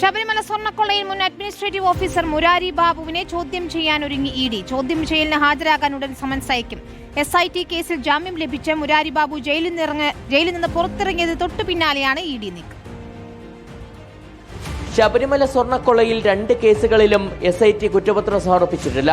ശബരിമല സ്വർണ്ണക്കൊള്ളയിൽ മുൻ administrative officer Murari ബാബുവിനെ ചോദ്യം ചെയ്യാനൊരുങ്ങി ഇഡി. ചോദ്യം ചെയ്യലിന് ഹാജരാകാൻ ഉടൻ സമൻസ് അയക്കും. SIT കേസിൽ ജാമ്യം ലഭിച്ച മുരാരി ബാബു ജയിലിൽ നിന്ന് പുറത്തിറങ്ങിയത് തൊട്ടു പിന്നാലെയാണ് ഇഡി നീക്കം. ശബരിമല സ്വർണ്ണക്കൊള്ളയിൽ 2 കേസുകളിലും SIT കുറ്റപത്രം സമർപ്പിച്ചിട്ടില്ല.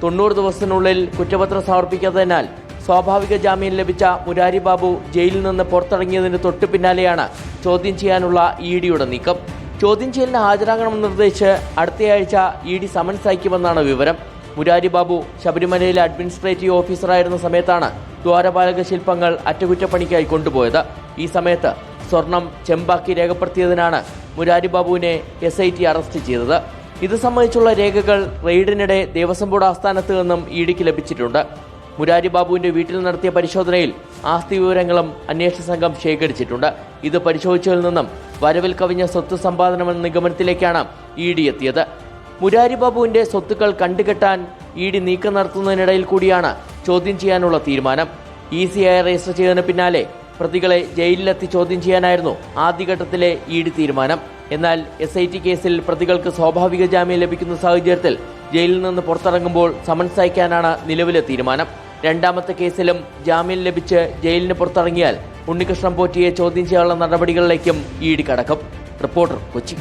90 ദിവസത്തിനുള്ളിൽ കുറ്റപത്രം സമർപ്പിക്കാത്തതിനാൽ സ്വാഭാവിക ജാമ്യം ലഭിച്ച മുരാരി ബാബു ജയിലിൽ നിന്ന് പുറത്തിറങ്ങിയതിന് തൊട്ടു പിന്നാലെയാണ് ചോദ്യം ചെയ്യാനുള്ള ഇഡിയുടെ നീക്കം. ചോദ്യം ചെയ്യലിന് ഹാജരാകണമെന്ന് നിർദ്ദേശിച്ച് അടുത്തയാഴ്ച ഇഡി സമൻസ് അയക്കുമെന്നാണ് വിവരം. മുരാരി ബാബു ശബരിമലയിലെ അഡ്മിനിസ്ട്രേറ്റീവ് ഓഫീസറായിരുന്ന സമയത്താണ് ദ്വാരപാലക ശില്പങ്ങൾ അറ്റകുറ്റപ്പണിക്കായി കൊണ്ടുപോയത്. ഈ സമയത്ത് സ്വർണം ചെമ്പാക്കി രേഖപ്പെടുത്തിയതിനാണ് മുരാരി ബാബുവിനെ SIT അറസ്റ്റ് ചെയ്തത്. ഇത് സംബന്ധിച്ചുള്ള രേഖകൾ റെയ്ഡിനിടെ ദേവസ്വം ബോർഡ് ആസ്ഥാനത്ത് നിന്നും ഇഡിക്ക് ലഭിച്ചിട്ടുണ്ട്. മുരാരി ബാബുവിന്റെ വീട്ടിൽ നടത്തിയ പരിശോധനയിൽ ആസ്തി വിവരങ്ങളും അന്വേഷണ സംഘം ശേഖരിച്ചിട്ടുണ്ട്. ഇത് പരിശോധിച്ചതിൽ നിന്നും വരവിൽ കവിഞ്ഞ സ്വത്ത് സമ്പാദനമെന്ന നിഗമനത്തിലേക്കാണ് ഇഡി എത്തിയത്. മുരാരി ബാബുവിന്റെ സ്വത്തുക്കൾ കണ്ടുകെട്ടാൻ ഇഡി നീക്കം നടത്തുന്നതിനിടയിൽ കൂടിയാണ് ചോദ്യം ചെയ്യാനുള്ള തീരുമാനം. ECI രജിസ്റ്റർ ചെയ്തതിന് പിന്നാലെ പ്രതികളെ ജയിലിലെത്തി ചോദ്യം ചെയ്യാനായിരുന്നു ആദ്യഘട്ടത്തിലെ ഇഡി തീരുമാനം. എന്നാൽ SIT കേസിൽ പ്രതികൾക്ക് സ്വാഭാവിക ജാമ്യം ലഭിക്കുന്ന സാഹചര്യത്തിൽ ജയിലിൽ നിന്ന് പുറത്തിറങ്ങുമ്പോൾ സമൻസ് അയക്കാനാണ് നിലവിലെ തീരുമാനം. രണ്ടാമത്തെ കേസിലും ജാമ്യം ലഭിച്ച് ജയിലിന് പുറത്തിറങ്ങിയാൽ ഉണ്ണികൃഷ്ണൻ പോറ്റിയെ ചോദ്യം ചെയ്യാനുള്ള നടപടികളിലേക്കും ഇഡി കടക്കും. റിപ്പോർട്ടർ, കൊച്ചി.